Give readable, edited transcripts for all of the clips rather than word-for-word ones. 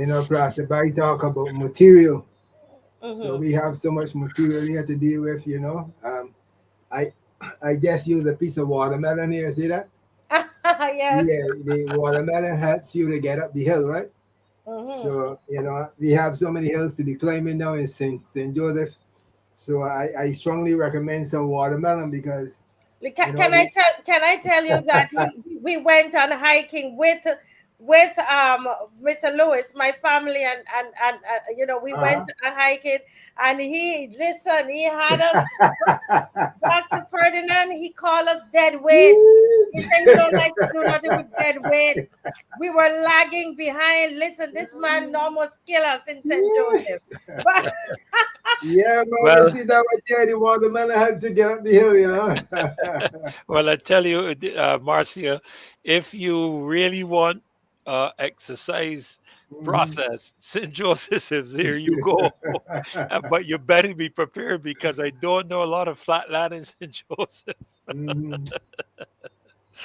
Pastor Barry talk about material. So Mm-hmm. we have so much material here to deal with. I I just use a piece of watermelon here. See that? Yes. Yeah, the watermelon helps you to get up the hill, right? Mm-hmm. So we have so many hills to be climbing now in Saint Joseph. So I strongly recommend some watermelon because you know the Can I tell you that we went on hiking with Mr. Lewis, my family, and we went uh on hiking, and he had us. Dr. Ferdinand, he called us dead weight. He said he don't like to do nothing with dead weight. We were lagging behind. Listen, this man almost killed us in St. Joseph. But yeah, man, you Well, see that right there, the watermelon helps you get up the hill. well, I tell you, Marcia, if you really want exercise Mhm. process, St. Joseph's, there you go. But you better be prepared because I don't know a lot of flat land in St. Joseph. Mhm.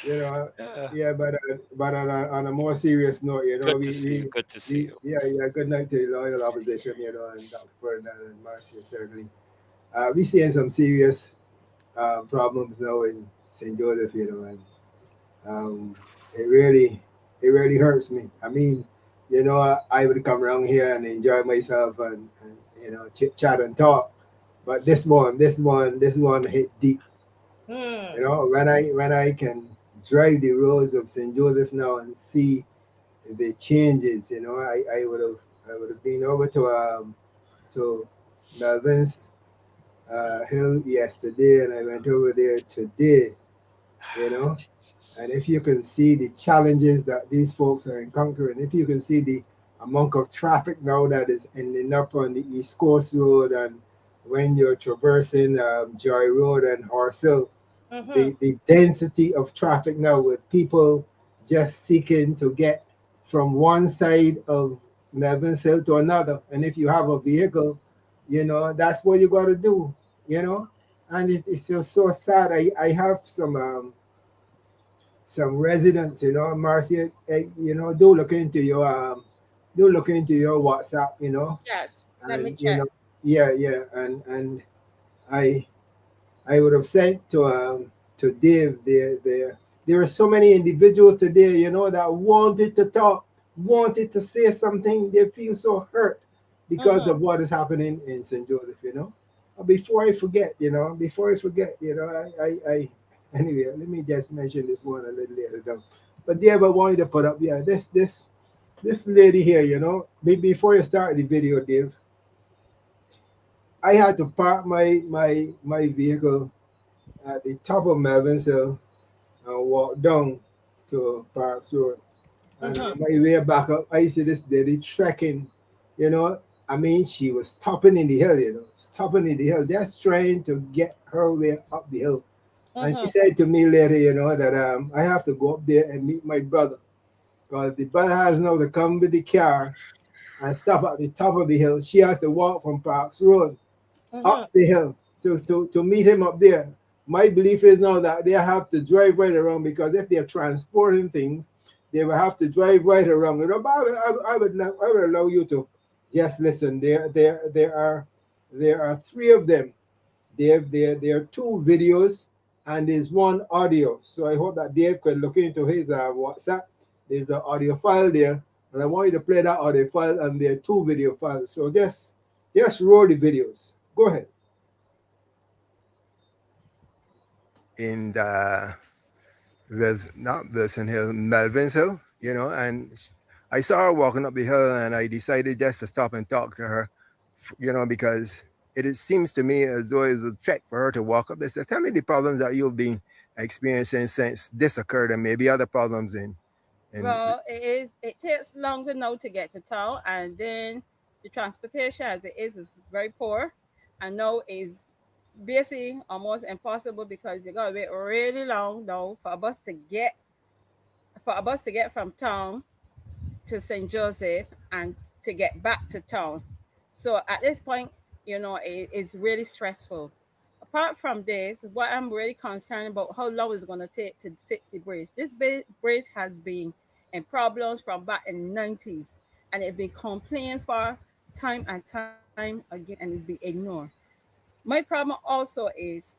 You know, Uh, yeah, but on a more serious note, Good to see you. Good to see you. yeah, good night to the loyal opposition, and Dr. Ferdinand and Marcia certainly. We seeing some serious problems now in St. Joseph, and um, it really it really hurts me. I mean, I would come around here and enjoy myself and chit chat and talk, but this one hit deep. hmm, When I can drive the roads of St. Joseph now and see the changes, I would have been over to Melvin's Hill yesterday, and I went over there today. You know, Jesus. and if you can see the challenges that these folks are encountering, if you can see the amount of traffic now that is ending up on the East Coast Road, and when you're traversing Joy Road and Horse Hill, hmm, the density of traffic now with people just seeking to get from one side of Melvin's Hill to another. And if you have a vehicle, that's what you got to do, you know. And it's just so sad. I have some residents, Marcia, do look into your WhatsApp, yes. Let me and check. yeah, and I I would have said to Dave, there are so many individuals today, that wanted to talk, wanted to say something. They feel so hurt because Mm-hmm. of what is happening in St. Joseph. Before I forget, anyway, let me just mention this one a little later down. But Dave, I wanted to put up, yeah, this lady here, before you start the video, Dave, I had to park my vehicle at the top of Melvin's Hill and walk down to Parks Road. And Mm-hmm. on my way back up, I see this lady trekking, you know. I mean, she was stopping in the hill, stopping in the hill, just trying to get her way up the hill. And she Mm-hmm. said to me later, that I have to go up there and meet my brother. Because the brother has now to come with the car and stop at the top of the hill. She has to walk from Parks Road Mm-hmm. up the hill to meet him up there. My belief is now that they have to drive right around, because if they're transporting things, they will have to drive right around. But I would allow you to just listen. There are three of them. There are two videos and there's one audio. So I hope that Dave could look into his WhatsApp. There's an audio file there, and I want you to play that audio file, and there are two video files. So just roll the videos. Go ahead. in there's not Wilson Hill, Melvin's Hill, and I saw her walking up the hill, and I decided just to stop and talk to her, because it seems to me as though it's a trek for her to walk up this. Tell me the problems that you've been experiencing since this occurred, and maybe other problems in Well, it takes longer now to get to town, and then the transportation as it is very poor, and now is basically almost impossible because you gotta wait really long now for a bus to get from town to St. Joseph and to get back to town. So at this point, it's really stressful. Apart from this, what I'm really concerned about how long it's going to take to fix the bridge. This bridge has been in problems from back in the 90s. and it be complained for time and time again, and it be ignored. My problem also is,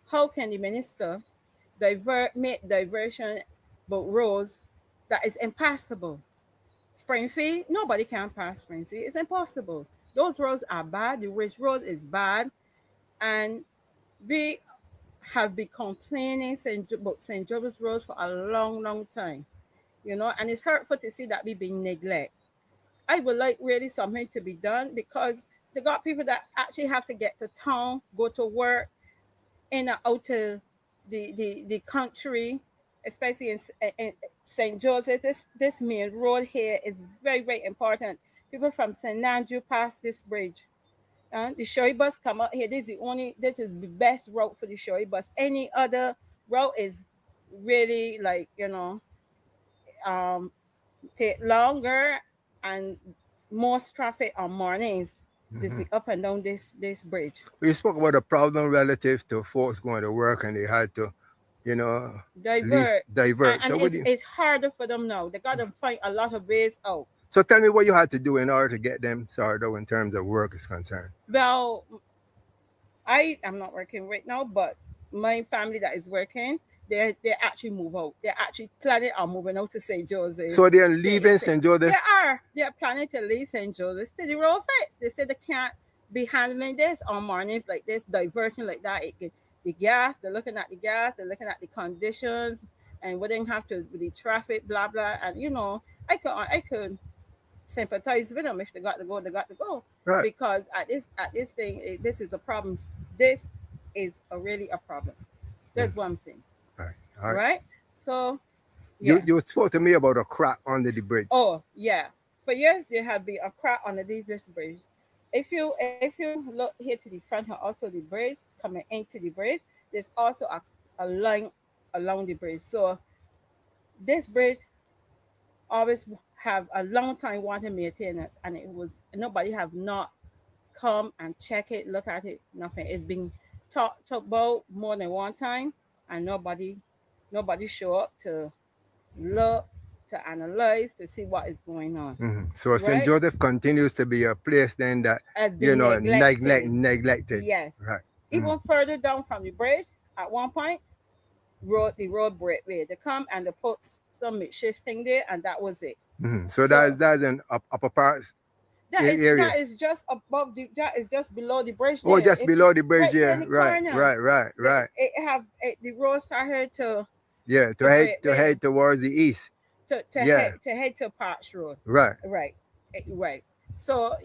how can the minister make diversion but roads that is impassable? Springfield, nobody can pass Springfield. It's impossible. Those roads are bad. The Ridge Road is bad, and we have been complaining about St. Joseph's Road for a long, long time. And it's hurtful to see that we being neglected. I would like really something to be done, because they got people that actually have to get to town, go to work, in and out of the country, especially in St. Joseph. This main road here is very, very important. People from St. Andrew pass this bridge. The Shoei bus come out here. This is the best route for the Shoei bus. Any other route is really, like, um, take longer and more traffic on mornings. This Mhm. be up and down this bridge. We spoke about a problem relative to folks going to work and they had to, you know, leave Divert. and, divert. and So what it's do you, it's harder for them now. They gotta find a lot of ways out. so tell me what you had to do in order to get them sorted out in terms of work is concerned. Well, I am not working right now, but my family that is working, they actually move out. They're actually planning on moving out to St. Joseph. So they're They leaving say St. they Joseph. are. They're planning to leave St. Joseph to the road fix. They say they can't be handling this on mornings like this, diverting like that. The gas, they're looking at the gas, they're looking at the conditions, and what they have to with the traffic, blah blah. And I could sympathize with them. If they got to go, they got to go. Right. Because at this thing, this is a problem. This is really a problem. Mm. That's what I'm saying, All right. All right. right? So You yeah. you spoke to me about a crack under the bridge. Oh yeah. For years there have been a crack on the this bridge. If you look here to the front and also the bridge coming into the bridge, there's also a line along the bridge. So this bridge always have a long time wanting maintenance, and it was nobody have not come and check it, look at it, nothing. It's been talked about more than one time, and nobody show up to look, to analyze, to see what is going on. So St. Right? Joseph continues to be a place then that, Has been neglected. neglected. Yes. Right. Even further down from the bridge, at one point, the road break where they come and they put some makeshift thing there, and that was it. So So that's an upper parts that is area. that is just above that is just below the bridge Oh, there. just below the bridge, Right there in yeah. the Right, corner. right, right, right. The road started to Yeah, to break way head towards the east. to Yeah, head to Parks Road. right. Right. Right. So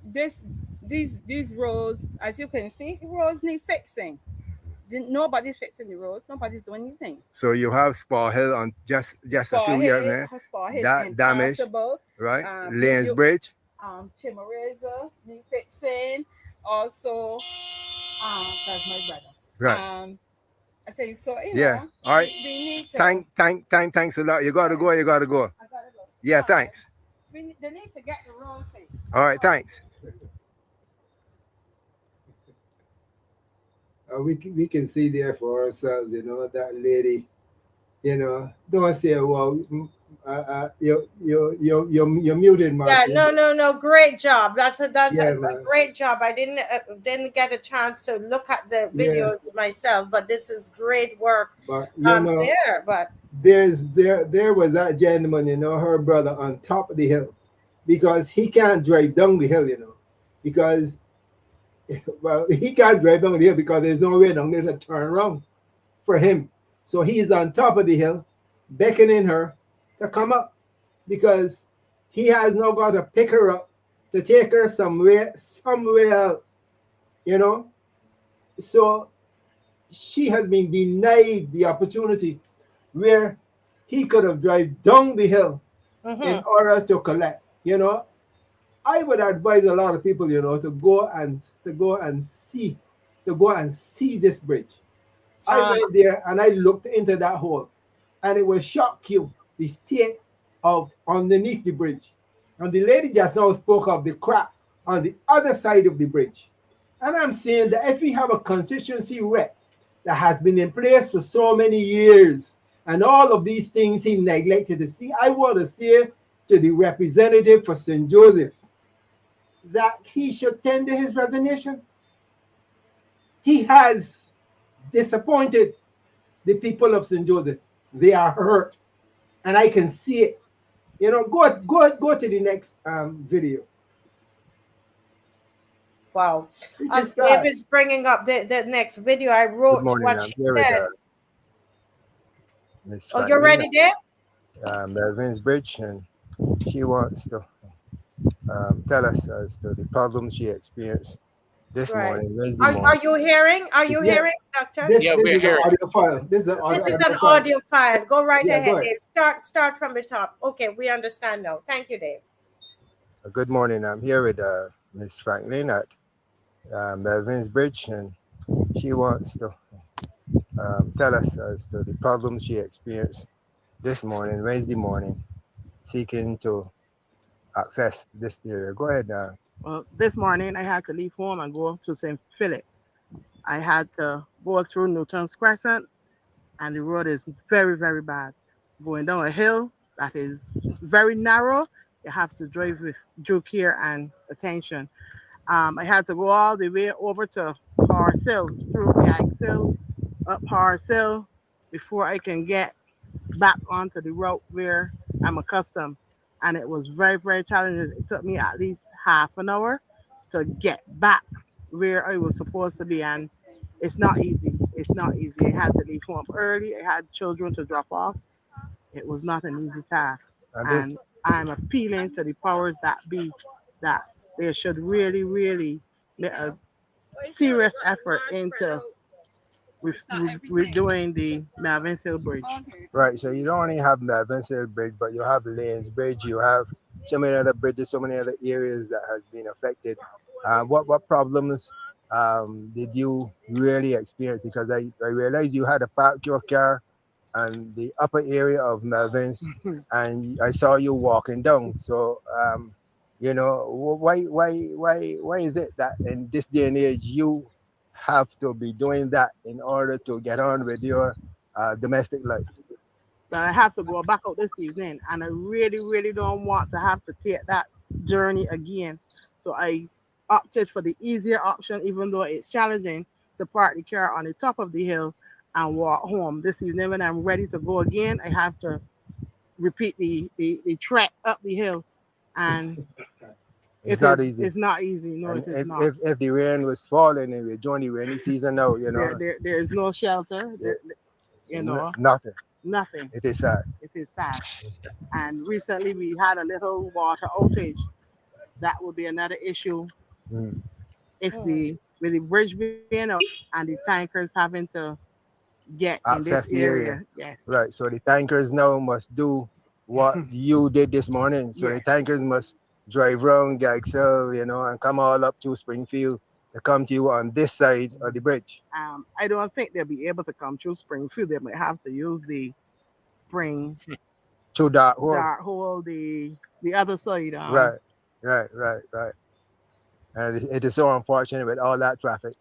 this these roads, as you can see, the roads need fixing. Nobody's fixing the roads. Nobody's doing anything. So you have Spa Hill on just a few years there. Spa Head That damage, impassable. right? Lanes You Bridge. Chimoreza need fixing. Also, that's my brother. Right. I tell you, so Yeah. All right. we need to. Thanks a lot. You gotta go, you gotta go. I gotta go. Yeah, thanks. They need to get the road fixed. All right, thanks. We can see there for ourselves, that lady, don't say, well, you're muted, Yeah, Marcia. no, great job. That's Yeah, a man. great job. I didn't get a chance to look at the Yeah, videos myself, but this is great work but there. But there was that gentleman, her brother on top of the hill, because he can't drive down the hill, because well, he can't drive down the hill because there's no way down there to turn around for him. So he's on top of the hill, beckoning her to come up, because he has now got to pick her up to take her somewhere else, you know. So she has been denied the opportunity where he could have driven down the hill in mhm. order to collect. I would advise a lot of people, to go and see this bridge. I Uh, went there and I looked into that hole, and it will shock you the state of underneath the bridge. And the lady just now spoke of the crack on the other side of the bridge. And I'm saying that if we have a constituency rep that has been in place for so many years, and all of these things he neglected to see, I want to say to the representative for St. Joseph that he should tender his resignation. He has disappointed the people of St. Joseph. They are hurt, and I can see it. Go to the next video. Wow. It is As sad. David's bringing up the next video, I Good wrote morning. what I'm she here with said. Miss Oh, you're Franklin ready there? at Melvin's Bridge, and she wants to tell us as to the problems she experienced this Right. morning, Wednesday Are morning. you hearing? Are you Yeah, hearing, Doctor? this Yeah, this we're is an hearing. audio file. This is an This is an audio file. audio file. Go right Yeah, go ahead, ahead. Dave. Start from the top. Okay, we understand now. Thank you, Dave. Good morning. I'm here with Miss Franklin at Melvin's Bridge, and she wants to tell us as to the problems she experienced this morning, Wednesday morning, seeking to access this area. Go ahead. Well, this morning I had to leave home and go to St. Philip. I had to go through Newton's Crescent, and the road is very, very bad. Going down a hill that is very narrow, you have to drive with due care and attention. I had to go all the way over to Parcel, through Yagshill, up Parcel, before I can get back onto the route where I'm accustomed. And it was very, very challenging. It took me at least half an hour to get back where I was supposed to be. And it's not easy. It's not easy. I had to leave home early. I had children to drop off. It was not an easy task. And this, And I'm appealing to the powers that be that they should really, really make a serious effort into redoing the Melvin's Hill Bridge. right, so you don't only have Melvin's Hill Bridge, but you have Lanes Bridge. You have so many other bridges, so many other areas that has been affected. What problems did you really experience? Because I realized you had to park your car and the upper area of Melvin's, and I saw you walking down. So, why is it that in this day and age you have to be doing that in order to get on with your domestic life? But I have to go back out this evening, and I really, really don't want to have to take that journey again. So I opted for the easier option, even though it's challenging to park the car on the top of the hill and walk home. This evening, when I'm ready to go again, I have to repeat the trek up the hill, and It's not easy. it's not easy. No, And it is not. if the rain was falling and we're joining the rainy season now, There is no shelter. yeah, You know, nothing. nothing. It is sad. It is sad. And recently we had a little water outage. That would be another issue Mm. if Hmm. with the bridge being up and the tankers having to get in this Access the area. area. Yes. Right. So the tankers now must do what you did this morning. So the Yes. tankers must drive around Gaxel, and come all up to Springfield to come to you on this side of the bridge. I don't think they'll be able to come through Springfield. They might have to use the spring To that hole. dart hole, the other side. Right. Right. And it is so unfortunate with all that traffic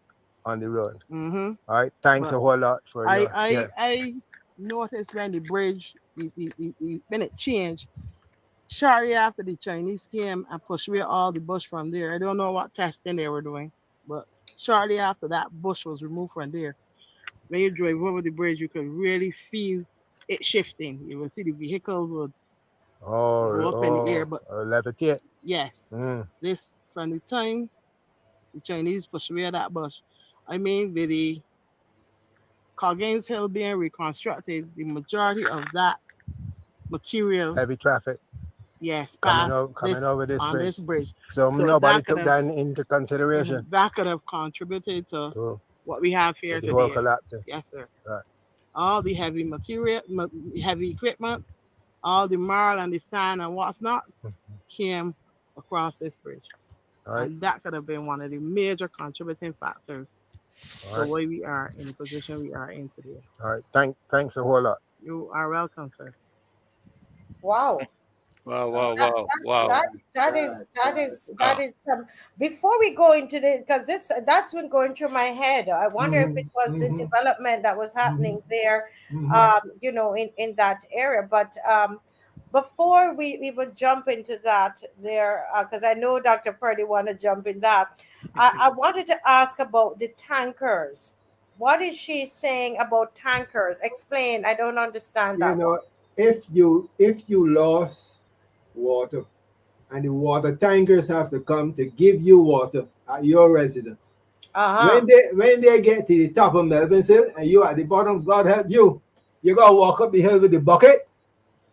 on the road. Mm-hmm. All right. Thanks But a whole lot for your I yeah. I noticed when the bridge when it changed shortly after the Chinese came and pushed away all the bush from there. I don't know what testing they were doing, but shortly after that bush was removed from there. When you drove over the bridge, you could really feel it shifting. You would see the vehicles would go up in the air. But levitate. yes, Mm. this from the time the Chinese pushed away that bush. I mean, with the Coggins Hill being reconstructed, the majority of that material, Heavy traffic yes, coming passed out coming over this on bridge. this bridge. So So nobody took that into consideration that could have contributed to to, what we have to here the whole today. collapsing. Yes, sir. Right. All the heavy material, heavy equipment, all the marl and the sand and what's not came across this bridge. All right. And that could have been one of the major contributing factors All to right. why we are in the position we are in today. All right. Thanks a whole lot. You are welcome, sir. Wow. Wow, wow, That, wow, wow. that Ah, is before we go into the, because that's been going through my head. I wonder if it Mhm, was the mhm, development that was mhm, happening there, mhm. in that area. But before we even jump into that, there, because I know Dr. Purdy want to jump in that, I wanted to ask about the tankers. What is she saying about tankers? Explain. I don't understand You that one. know, if you lost water and the water tankers have to come to give you water at your residence. Uh huh. When they get to the top of Melvin's Hill and you at the bottom, God help you. You gotta walk up the hill with the bucket,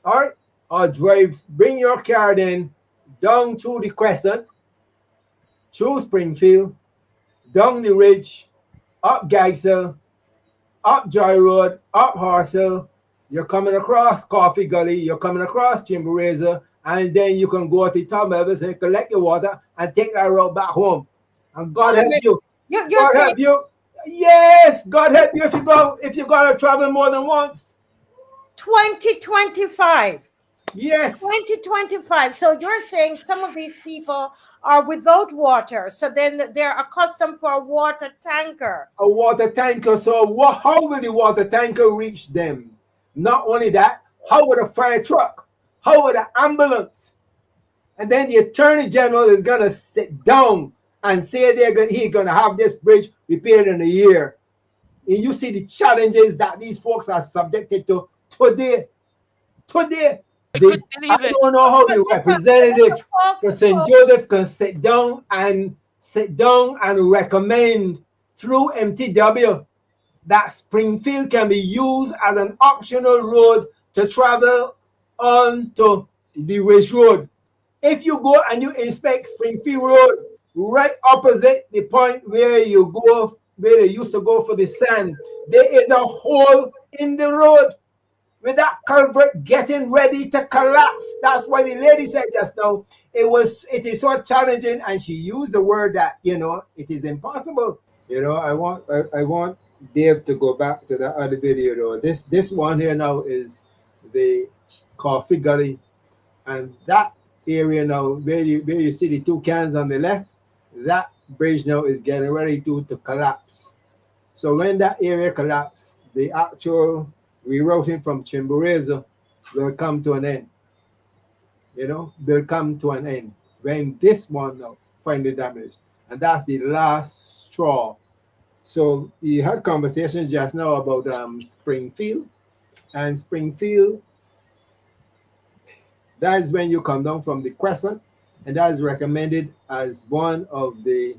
all right? Or drive, bring your car then down through the crescent, through Springfield, down the ridge, up Gagsel, up Joy Road, up Horsell. You're coming across Coffee Gully, you're coming across Timber Razor, and then you can go to the top Melvin's and collect your water and take that road back home. And God Wait a help minute. you. You're God saying help you. Yes, God help you if you're gonna travel more than once. 2025. Yes. 2025. So you're saying some of these people are without water. So then they're accustomed for a water tanker. A water tanker. So how will the water tanker reach them? Not only that, how would a fire truck? How would an ambulance? And then the attorney general is gonna sit down and say he's gonna have this bridge repaired in a year. And you see the challenges that these folks are subjected to today. Today. I They, couldn't I even. don't know how But the listen, representative for folks, St. folks, Joseph can sit down and recommend through MTW that Springfield can be used as an optional road to travel on to the Ridge Road. If you go and you inspect Springfield Road, right opposite the point where you go, where they used to go for the sand, there is a hole in the road with that culvert getting ready to collapse. That's why the lady said just now it is so challenging, and she used the word that it is impossible. I want Dave to go back to the other video though. This one here now is the Coffee Gully, and that area now where you see the two cans on the left, that bridge now is getting ready to collapse. So when that area collapses, the actual rerouting from Chimborazo will come to an end. Will come to an end when this one now find the damage, and that's the last straw. So you had conversations just now about Springfield, and Springfield. That is when you come down from the Crescent, and that is recommended as one of the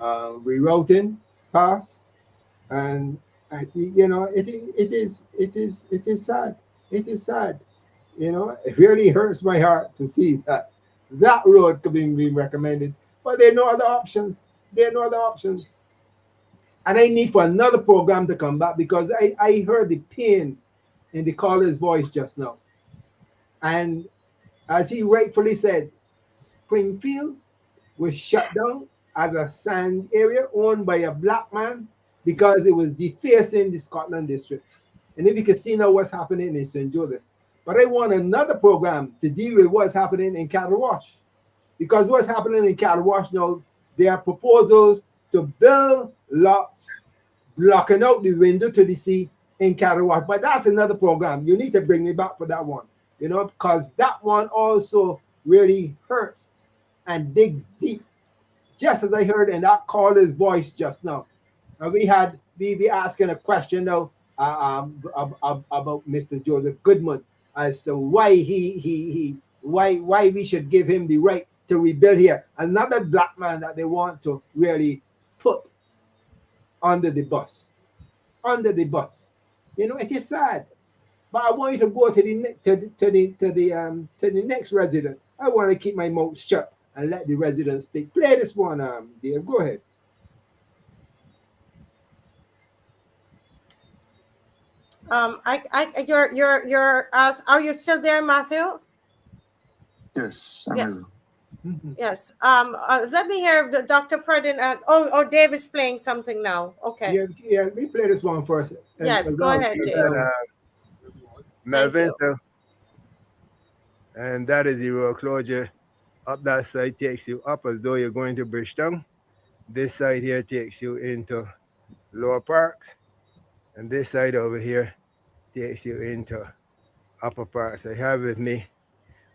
rerouting paths. And it is sad. It is sad. It really hurts my heart to see that road could be recommended, but there are no other options. There are no other options. And I need for another program to come back because I heard the pain in the caller's voice just now. And as he rightfully said, Springfield was shut down as a sand area owned by a black man because it was defacing the Scotland district. And if you can see now what's happening in St. Joseph. But I want another program to deal with what's happening in Cattle Wash. Because what's happening in Cattle Wash now, there are proposals to build lots blocking out the window to the sea in Cattle Wash. But that's another program. You need to bring me back for that one. Because that one also really hurts and digs deep, just as I heard in that caller's voice just now. And we asking a question now about Mr. Joseph Goodman as to why why we should give him the right to rebuild here. Another black man that they want to really put under the bus, under the bus. It is sad. But I want you to go to the next resident. I want to keep my mouth shut and let the residents speak. Play this one, Dave. Go ahead. You're are you still there, Matthew? Yes, I'm Yes. ready. Mhm. Yes. Let me hear the Dr. Ferdinand. Dave is playing something now. Okay. Yeah, yeah. Let me play this one first, and Yes, go allow ahead, Dave Dave. That now. Thank you. Melvin, and that is the road closure. Up that side takes you up as though you're going to Bridgetown. This side here takes you into Lower Parks, and this side over here takes you into Upper Parks. I have with me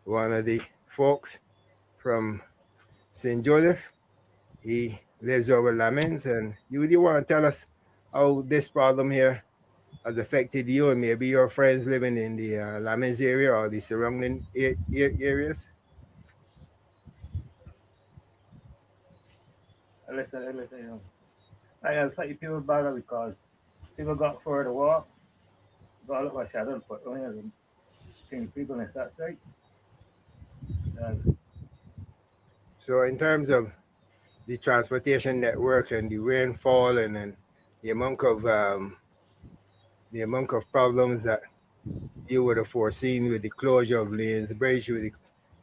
one of the folks from St. Joseph. He lives over Lamens, and you want to tell us how this problem here has affected you and maybe your friends living in the Lamens area or the surrounding areas? Listen. I gotta fight people better because people got further to walk, got a lot of shadow, but only as seeing people in that state. Uh, So, in terms of the transportation network and the rainfall and the amount of um, the amount of problems that you would have foreseen with the closure of Lanes Bridge, with the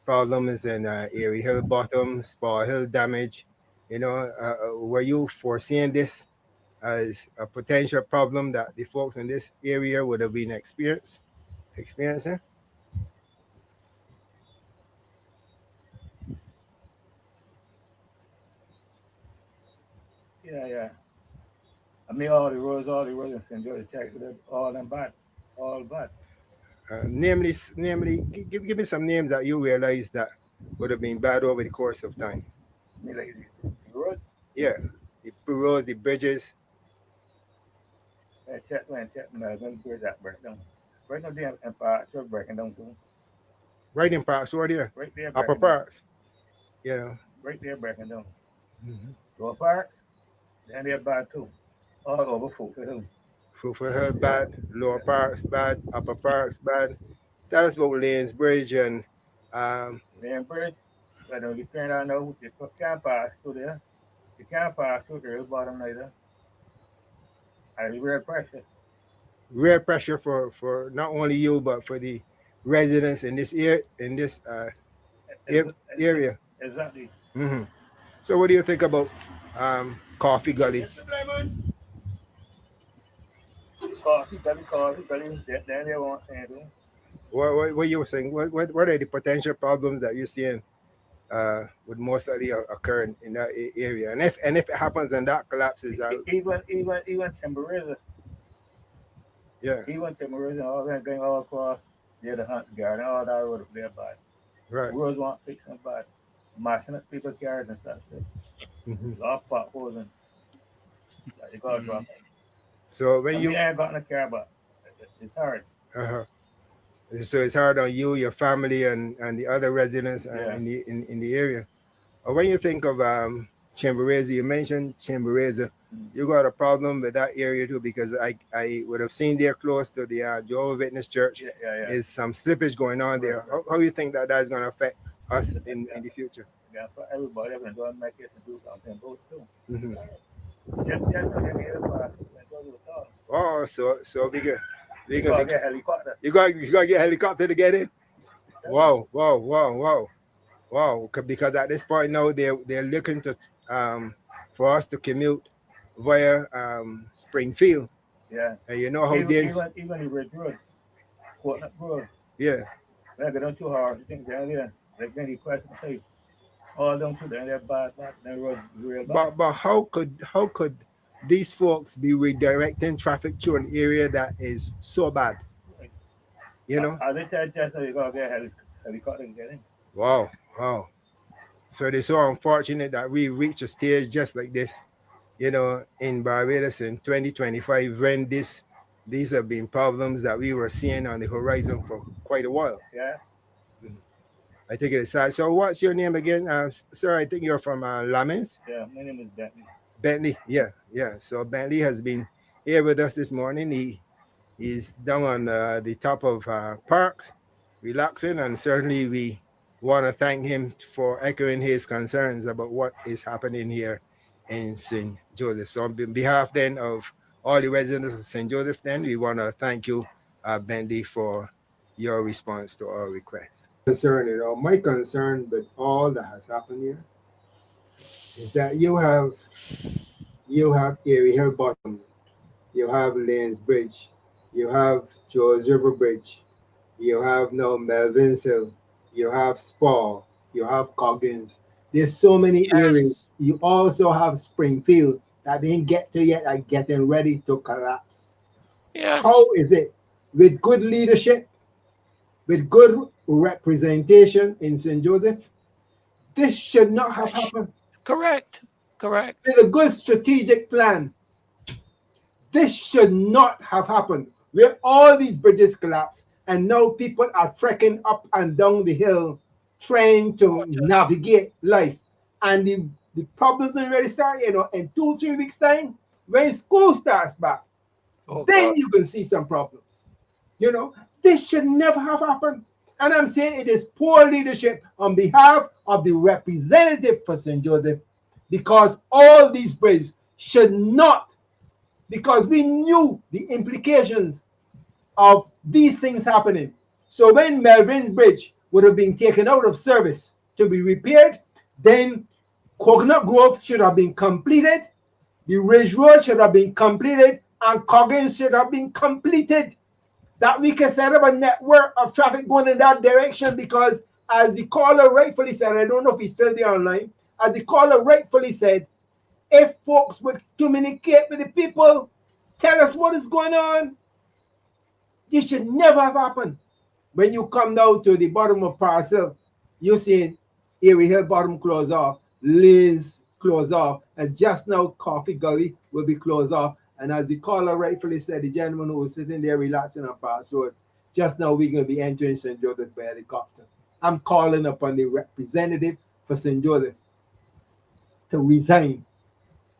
problems in Erie Hill Bottom, Spa Hill damage, were you foreseeing this as a potential problem that the folks in this area would have been experiencing? yeah. I mean, all the roads in St. George, check all them bad, all bad. Namely, give me some names that you realize that would have been bad over the course of time. I mean, like the roads, Yeah, the roads, the bridges, check, man, them bridge that break down. Right now, the Empire Church breaking down too. right in parks, right there, Right there upper breaking down. parks, you know. Right there breaking down. Mm-hmm. Lower parks, then they're bad too. All over folks. For Hill bad, lower parks bad, upper parks bad. Tell us about Lanes Bridge and um, Then bridge, but you turn out now, you can't pass through there. You can't pass through there, bottom later. I real pressure. real pressure for not only you but for the residents in this area. Exactly. Hmm. So, what do you think about Coffee Gully? Coffee, then they want anything. What you were saying? What are the potential problems that you're seeing would most likely occur in that area? And if it happens and that collapses, Even Timberiza, yeah, all that going all across near the Hunt Garden, all that road up there by. right. Roads want fixing by mashing up people's cars and stuff. Hmm. A lot of potholes and like, you gotta drop Mm. them. So when I mean, you I ain't got in a car, but it's hard. uh so it's hard on you, your family, and the other residents Yeah. in the area. When you think of Chimborazo, you mentioned Chimborazo. Mm. You got a problem with that area too because I would have seen there close to the Jehovah Witness Church. Yeah. Is some slippage going on Right. there? How you think that is going to affect us Yeah. in the future? Yeah, for everybody, everyone doing make it and do something, both too. Hmm. Just to get here, but go to the top. Oh, so we You gonna gotta be get helicopter. you got to get a helicopter to get in. Tell you. Wow. Because at this point now they're looking to for us to commute via Springfield, Yeah. and you know how dangerous. Even the red road, Coconut Road. Yeah, When I get down too hard, you think down there, like then the question say, all down to there, they're bad, then road real bad. but how could these folks be redirecting traffic through an area that is so bad? Right. You know? I did tell just you gotta get helicopter to get in. Wow. So it's so unfortunate that we reached a stage just like this, in Barbados in 2025 when these have been problems that we were seeing on the horizon for quite a while. Yeah, Mhm. I think it is sad. So what's your name again? Sir, I think you're from Lamens. yeah. My name is Bentley. Bentley. Yeah. So Bentley has been here with us this morning. He's down on the top of Parks, relaxing, and certainly we want to thank him for echoing his concerns about what is happening here in St. Joseph. So on behalf then of all the residents of St. Joseph, then we want to thank you, Bentley, for your response to our request. Concern, my concern with all that has happened here is that you have Erie Hill Bottom, you have Lanes Bridge, you have George River Bridge, you have now Melvin's Hill, you have Spa, you have Coggins. There's so many areas. Yes. You also have Springfield that didn't get to yet are getting ready to collapse. Yes. How is it with good leadership, with good representation in St. Joseph, this should not have Right. happened. Correct. Correct. With a good strategic plan, this should not have happened. Where all these bridges collapsed, and now people are trekking up and down the hill trying to But, navigate life. And the problems will really start, in 2, 3 weeks' time, when school starts back, oh then God. you can see some problems. You know, this should never have happened. And I'm saying it is poor leadership on behalf of the representative for St. Joseph, because all these bridges should not, because we knew the implications of these things happening. So when Melvin's Bridge would have been taken out of service to be repaired, then Coconut Grove should have been completed, the Ridge Road should have been completed, and Coggins should have been completed. That we can set up a network of traffic going in that direction, because as the caller rightfully said, I don't know if he's still there online, as the caller rightfully said, if folks would communicate with the people, tell us what is going on, this should never have happened. When you come down to the bottom of Parcel, you see Erie Hill bottom closed off, Liz closed off, and just now Coffee Gully will be closed off. And as the caller rightfully said, the gentleman who was sitting there relaxing on Pass Road, just now we're going to be entering St. Joseph by helicopter. I'm calling upon the representative for St. Joseph to resign,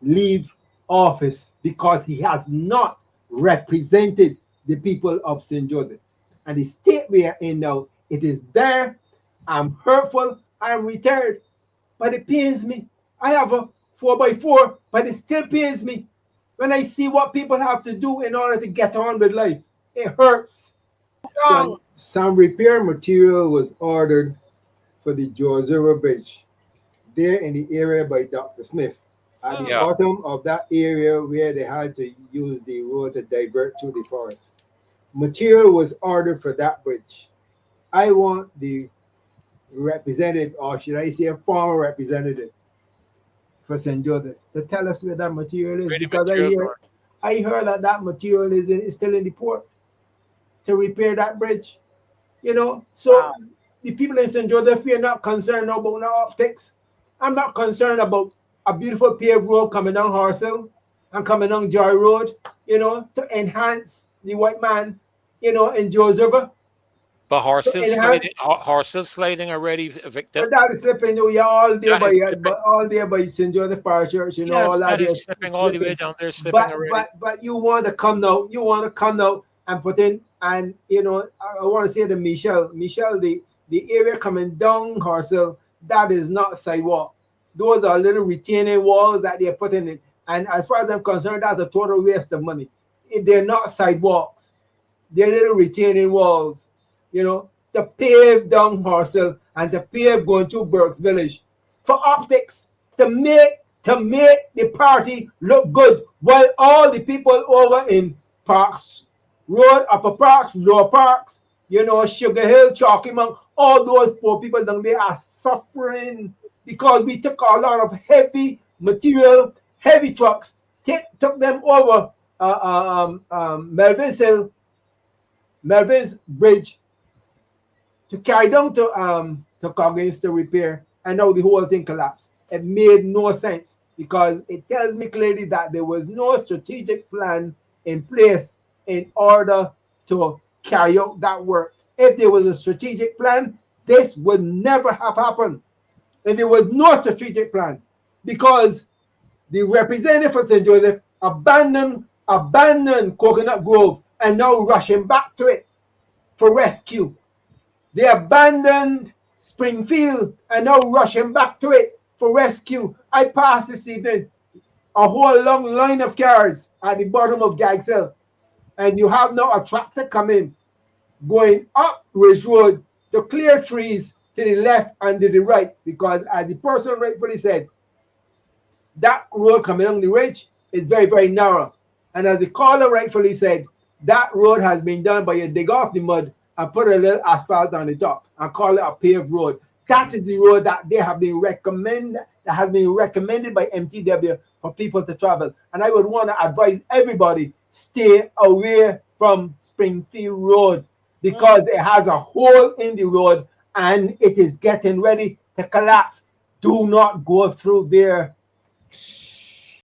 leave office, because he has not represented the people of St. Joseph. And the state we are in now, it is there. I'm hurtful, I'm retired, but it pains me. I have a 4x4, but it still pains me when I see what people have to do in order to get on with life. It hurts. Wrong. Some repair material was ordered for the George River Bridge, there in the area by Dr. Smith, at the Yeah. bottom of that area where they had to use the road to divert through the forest. Material was ordered for that bridge. I want the representative, or should I say a former representative for St. Joseph, to tell us where that material is, Where the because materials are. I heard that that material is still in the port to repair that bridge. So Wow. the people in St. Joseph, we are not concerned about no optics. I'm not concerned about a beautiful paved road coming down Horsell and coming down Joy Road, to enhance the white man, in Joseph, But to enhance. horses sliding already evicted. But that is slipping, you're all there That by is slipping. but all there by St. Joseph Parish Church, Yes, all that that there is is slipping all the way slipping. down there, slipping But already. but but you want to come now, and put in, and I want to say to Michelle, the area coming down Horsell, that is not sidewalk. Those are little retaining walls that they're putting in. And as far as I'm concerned, that's a total waste of money. They're not sidewalks. Their little retaining walls, to pave down Horsell and to pave going through Burke's Village for optics, to make the party look good, while all the people over in Parks Road, Upper Parks, Lower Parks, Sugar Hill, Chalky Mount, all those poor people down there are suffering because we took a lot of heavy material, heavy trucks, took them over Melvin's Bridge to carry down to Coggins to repair, and now the whole thing collapsed. It made no sense, because it tells me clearly that there was no strategic plan in place in order to carry out that work. If there was a strategic plan, this would never have happened. And there was no strategic plan, because the representative for St. Joseph abandoned Coconut Grove and now rushing back to it for rescue. They abandoned Springfield and now rushing back to it for rescue. I passed this evening a whole long line of cars at the bottom of Gags Hill, and you have now a tractor coming, going up Ridge Road to clear trees to the left and to the right, because as the person rightfully said, that road coming along the ridge is very, very narrow. And as the caller rightfully said, that road has been done by you dig off the mud and put a little asphalt on the top and call it a paved road. That is the road that has been recommended by MTW for people to travel. And I would want to advise everybody, stay away from Springfield Road, because it has a hole in the road and it is getting ready to collapse. Do not go through there.